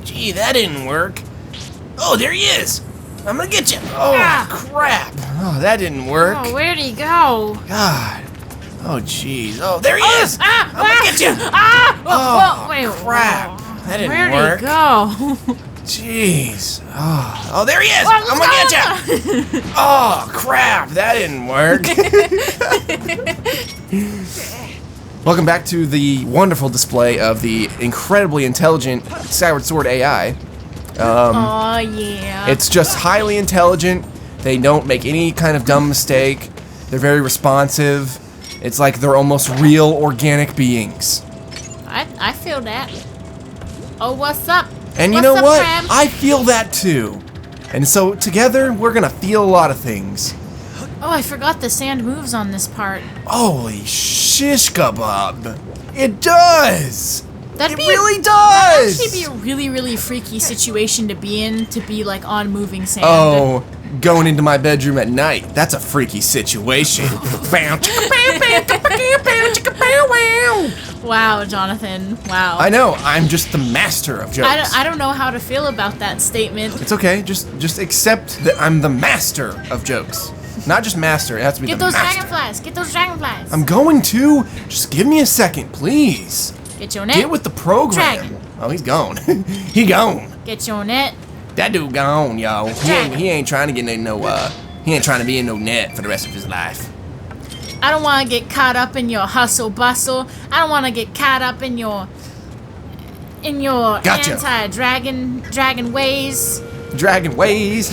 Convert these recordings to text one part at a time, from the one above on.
Gee, that didn't work. Oh, there he is. I'm gonna get you. Oh, crap. Oh, that didn't work. Oh, where'd he go? God. Oh, jeez. Oh, there he is. I'm gonna get you. Oh, wait, crap. That didn't where'd work. he go? Jeez. Oh, there he is. I'm gonna get you. Oh, crap. That didn't work. Welcome back to the wonderful display of the incredibly intelligent Skyward Sword AI. Oh, yeah. It's just highly intelligent. They don't make any kind of dumb mistake. They're very responsive. It's like they're almost real organic beings. I feel that. Oh, what's up? And you know what? I feel that too. And so together, we're gonna feel a lot of things. Oh, I forgot the sand moves on this part. Holy shish kebab. It does! That'd really does! That'd actually be a really, really freaky situation to be in, to be like on moving sand. Oh, going into my bedroom at night. That's a freaky situation. Wow, Jonathan. Wow. I know, I'm just the master of jokes. I don't know how to feel about that statement. It's okay, just accept that I'm the master of jokes. Not just master, it has to be Get the those master. dragonflies! Get those dragonflies! I'm going to. Just give me a second, please. Get your net. Get with the program. Dragon. Oh, he's gone. He gone. Get your net. That dude gone, yo. He ain't trying to get in no he ain't trying to be in no net for the rest of his life. I don't want to get caught up in your hustle bustle. I don't want to get caught up in your Gotcha. anti-dragon ways. Dragon ways.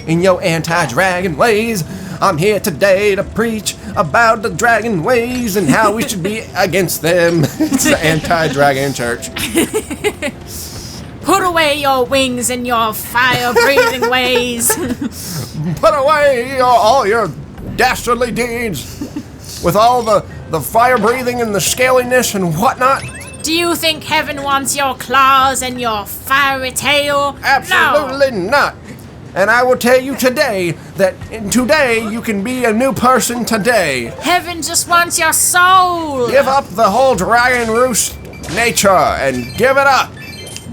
In your anti-dragon ways. I'm here today to preach about the dragon ways and how we should be against them. It's the anti-dragon church. Put away your wings and your fire-breathing ways. Put away all your dastardly deeds with all the fire-breathing and the scaliness and whatnot. Do you think heaven wants your claws and your fiery tail? Absolutely not. And I will tell you today that today you can be a new person today. Heaven just wants your soul. Give up the whole dragon roost nature and give it up.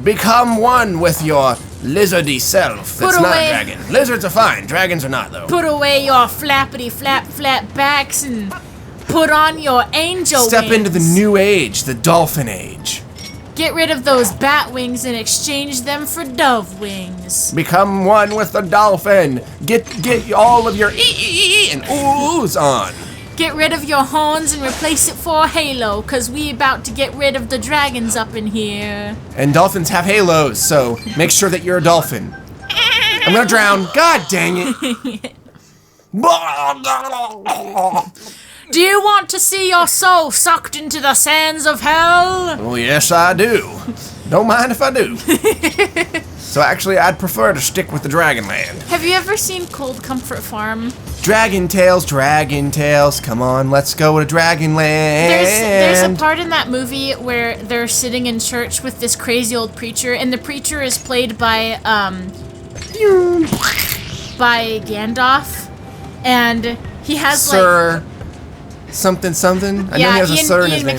Become one with your lizardy self. That's not a dragon. Lizards are fine. Dragons are not, though. Put away your flappity flat backs and put on your angel wings. Step into the new age, the dolphin age. Get rid of those bat wings and exchange them for dove wings. Become one with the dolphin. Get all of your ee and oohs on. Get rid of your horns and replace it for a halo, cause we about to get rid of the dragons up in here. And dolphins have halos, so make sure that you're a dolphin. I'm gonna drown. God dang it. Do you want to see your soul sucked into the sands of hell? Oh, yes, I do. Don't mind if I do. So actually, I'd prefer to stick with the Dragonland. Have you ever seen Cold Comfort Farm? Dragon Tales, come on, let's go to Dragonland. There's a part in that movie where they're sitting in church with this crazy old preacher, and the preacher is played by Gandalf, and he has Sir something. I know he has a sir in his name.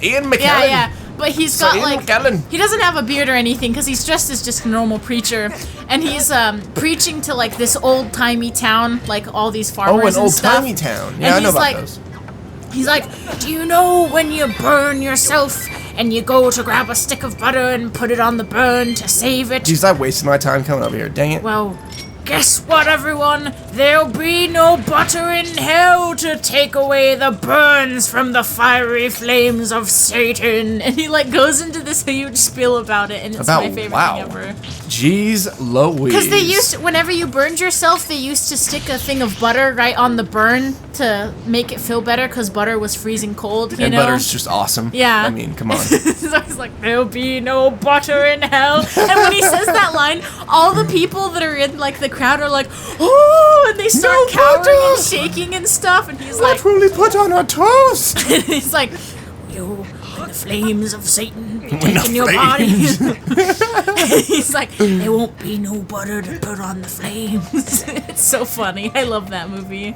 Ian McKellen. Yeah. But he's got McKellen. He doesn't have a beard or anything because he's dressed as just a normal preacher, and he's preaching to like this old timey town, like all these farmers and stuff. Oh, an old timey town. Yeah, I know about those. He's like, do you know when you burn yourself and you go to grab a stick of butter and put it on the burn to save it? Jeez, I wasted my time coming over here. Dang it. Well, guess what, everyone? There'll be no butter in hell to take away the burns from the fiery flames of Satan. And he like goes into this huge spiel about it, and it's my favorite thing ever. Jeez Louise. Because whenever you burned yourself, they used to stick a thing of butter right on the burn to make it feel better, because butter was freezing cold, you know? Butter's just awesome. Yeah. I mean, come on. So he's like, there'll be no butter in hell. And when he says that line, all the people that are in like the crowd are like, oh, and they start cowering and shaking and stuff. And he's like, what will we put on our toast? He's like, when the flames of Satan be taking your body. He's like, there won't be no butter to put on the flames. It's so funny. I love that movie.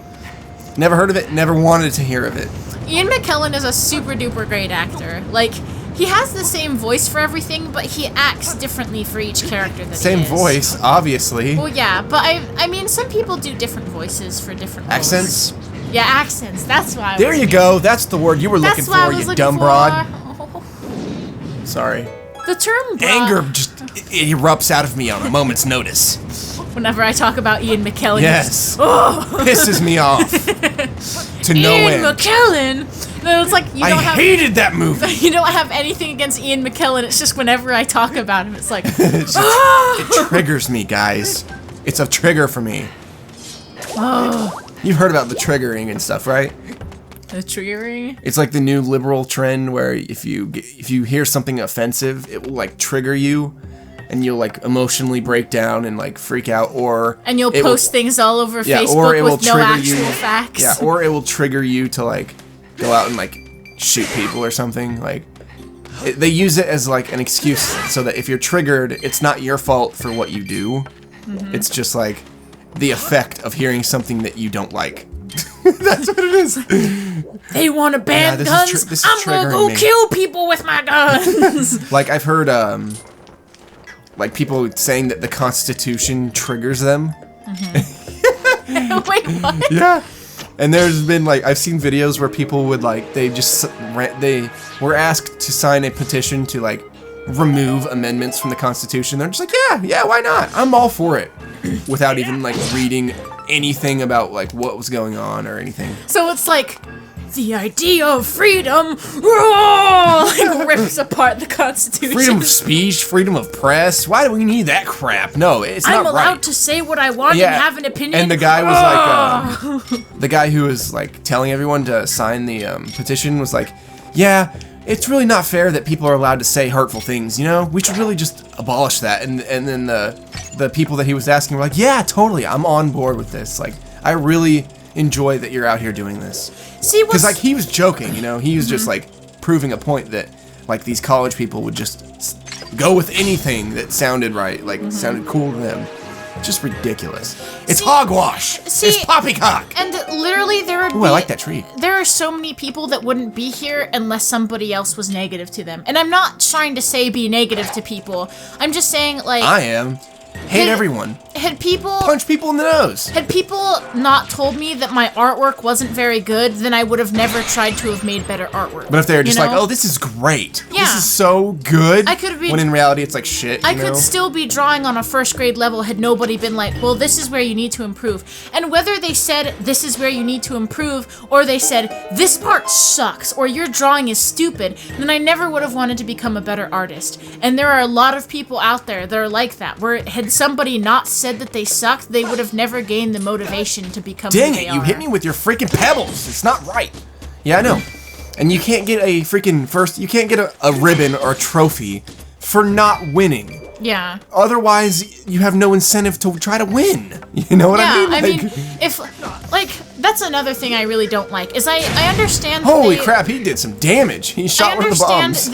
Never heard of it, never wanted to hear of it. Ian McKellen is a super duper great actor. Like, He has the same voice for everything, but he acts differently for each character that Same he is. voice, obviously. Well, yeah, but I mean, some people do different voices for different roles. Accents? Yeah, accents. That's why. There you go. That's the word you were looking for, you dumb broad. Sorry. The term broad, Anger just it erupts out of me on a moment's notice. whenever I talk about Ian McKellen. Yes. Oh. Pisses me off. To no Ian end. McKellen. No, it's like you don't have. hated that movie. You don't have anything against Ian McKellen. It's just whenever I talk about him, it's like. It triggers me, guys. It's a trigger for me. Oh. You've heard about the triggering and stuff, right? The triggering? It's like the new liberal trend where if you hear something offensive, it will like trigger you, and you'll like emotionally break down and like freak out, or and you'll post things all over or Facebook it will with no trigger actual you, facts. Yeah, or it will trigger you to like go out and like shoot people or something. Like they use it as like an excuse so that if you're triggered, it's not your fault for what you do. Mm-hmm. It's just like the effect of hearing something that you don't like. That's what it is. They want to ban guns. This is I'm gonna go kill people with my guns. Like I've heard, like people saying that the Constitution triggers them. Mm-hmm. Wait, what? Yeah. And there's been like I've seen videos where people would like they were asked to sign a petition to like remove amendments from the Constitution. They're just like, yeah, why not? I'm all for it, without even like reading anything about like what was going on or anything. So it's like the idea of freedom like rips apart the Constitution. Freedom of speech, freedom of press. Why do we need that crap? No, it's not right. I'm allowed to say what I want and have an opinion. And the guy was like, the guy who was like telling everyone to sign the petition was like, yeah, it's really not fair that people are allowed to say hurtful things, you know? We should really just abolish that. And then the people that he was asking were like, yeah, totally, I'm on board with this. Like, I really enjoy that you're out here doing this. See, because like he was joking, you know? He was just like proving a point that like these college people would just go with anything that sounded right, like sounded cool to them. Just ridiculous. It's hogwash. It's poppycock. And literally, there would be. Ooh, I like that tree. There are so many people that wouldn't be here unless somebody else was negative to them. And I'm not trying to say be negative to people. I'm just saying, like. I am. Hate everyone. Had people punch people in the nose. Had people not told me that my artwork wasn't very good, then I would have never tried to have made better artwork. But if they were just like, "Oh, this is great. Yeah. This is so good," I could be. When in reality, it's like shit. I could still be drawing on a first grade level had nobody been like, "Well, this is where you need to improve." And whether they said this is where you need to improve, or they said this part sucks, or your drawing is stupid, then I never would have wanted to become a better artist. And there are a lot of people out there that are like that. Where had somebody not said that they sucked, they would have never gained the motivation to become who they are. You hit me with your freaking pebbles. It's not right. Yeah, I know. And you can't get a freaking you can't get a ribbon or a trophy for not winning. Yeah. Otherwise, you have no incentive to try to win. You know what I mean? Yeah, I mean, if, like, that's another thing I really don't like, is I understand that holy crap, he did some damage. He shot one of the bombs. I understand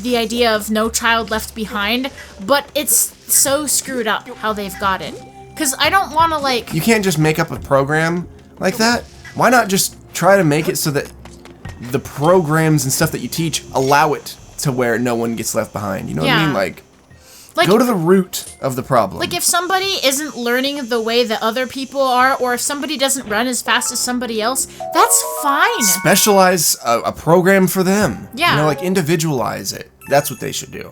the idea of no child left behind, but it's so screwed up how they've got it. Because I don't want to, like... You can't just make up a program like that. Why not just try to make it so that the programs and stuff that you teach allow it to where no one gets left behind? You know what I mean? Like, go to the root of the problem. Like, if somebody isn't learning the way that other people are, or if somebody doesn't run as fast as somebody else, that's fine. Specialize a program for them. Yeah. You know, like, individualize it. That's what they should do.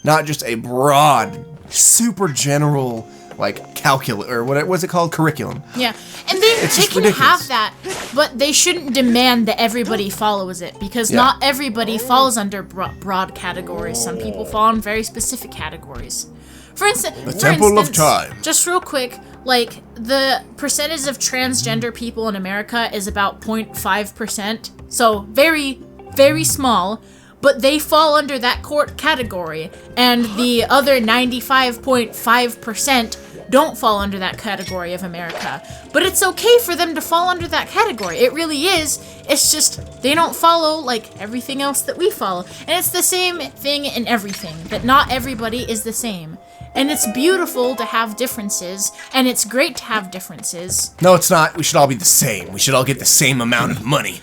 Not just a broad, super general, like, calculus, or what was it called? Curriculum. Yeah. And they can ridiculous. have that, but they shouldn't demand that everybody follows it, because not everybody falls under broad categories. Some people fall in very specific categories. For instance, the Temple of Time. Just real quick, like, the percentage of transgender people in America is about 0.5%, so very, very small. But they fall under that category, and the other 95.5% don't fall under that category of America. But it's okay for them to fall under that category. It really is. It's just they don't follow, like, everything else that we follow. And it's the same thing in everything, that not everybody is the same. And it's beautiful to have differences, and it's great to have differences. No, it's not. We should all be the same. We should all get the same amount of money.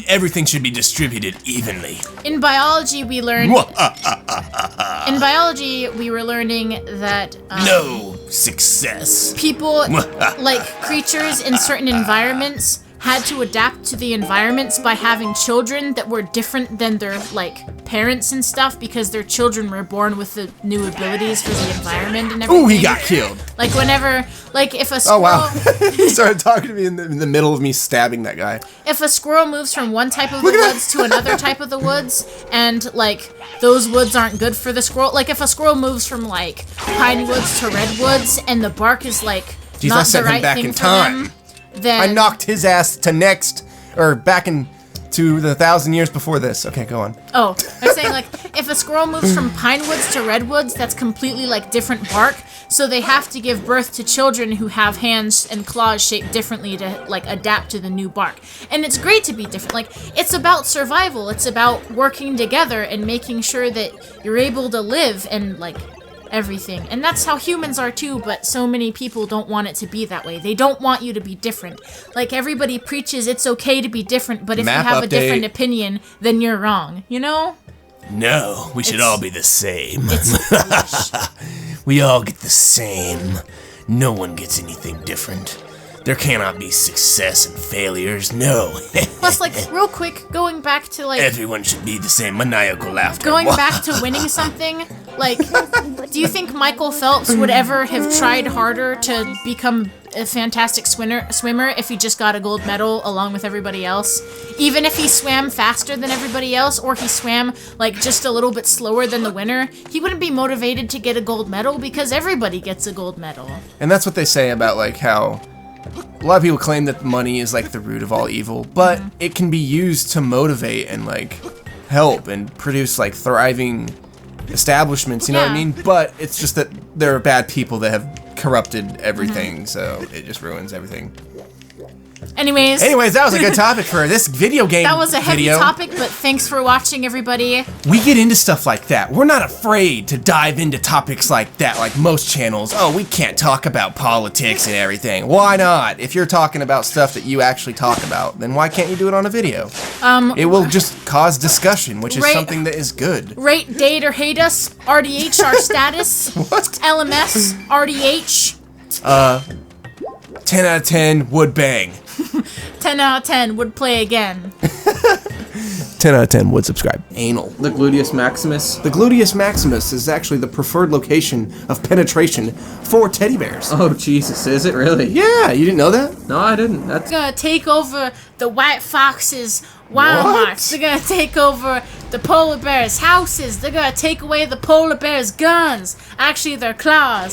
Everything should be distributed evenly. In biology, we learned... In biology, we were learning that... no success. People, like creatures in certain environments, had to adapt to the environments by having children that were different than their, like, parents and stuff, because their children were born with the new abilities for the environment and everything. Ooh, he got killed. Like, whenever, like, if a squirrel... Oh, wow. He started talking to me in the middle of me stabbing that guy. If a squirrel moves from one type of the woods to another type of the woods, and, like, those woods aren't good for the squirrel... Like, if a squirrel moves from, like, pine woods to redwoods, and the bark is, like, Jeez, not I the sent him right back thing in for time. them, then... I knocked his ass to back to the 1,000 years before this. Okay, go on. Oh, I was saying, like, if a squirrel moves from pine woods to redwoods, that's completely, like, different bark, so they have to give birth to children who have hands and claws shaped differently to, like, adapt to the new bark. And it's great to be different. Like, it's about survival. It's about working together and making sure that you're able to live and, like, everything. And that's how humans are too, but so many people don't want it to be that way. They don't want you to be different. Like, everybody preaches it's okay to be different, but if Map you have update. a different opinion, then you're wrong, you know? No, we should all be the same. It's foolish. We all get the same. No one gets anything different. There cannot be success and failures, no. Plus, like, real quick, going back to, like... Everyone should be the same. Maniacal laughter. Going back to winning something, like, do you think Michael Phelps would ever have tried harder to become a fantastic swimmer if he just got a gold medal along with everybody else? Even if he swam faster than everybody else, or he swam, like, just a little bit slower than the winner, he wouldn't be motivated to get a gold medal because everybody gets a gold medal. And that's what they say about, like, how... A lot of people claim that money is, like, the root of all evil, but it can be used to motivate and, like, help and produce, like, thriving establishments, you know what I mean? But it's just that there are bad people that have corrupted everything, so it just ruins everything. Anyways, that was a good topic for this video game that was a heavy video. topic, but thanks for watching, everybody. We get into stuff like that. We're not afraid to dive into topics like that, like most channels. Oh, we can't talk about politics and everything. Why not? If you're talking about stuff that you actually talk about, then why can't you do it on a video? It will just cause discussion, which is something that is good. Rate, date, or hate us. RDH, our status. What? LMS, RDH. 10 out of 10 would bang. 10 out of 10 would play again. 10 out of 10 would subscribe. Anal. The gluteus maximus. The gluteus maximus is actually the preferred location of penetration for teddy bears. Oh, Jesus, is it really? Yeah, you didn't know that? No, I didn't. That's Gonna take over the white foxes' Walmarts. They're gonna take over the polar bears' houses. They're gonna take away the polar bears' guns. Actually, their claws.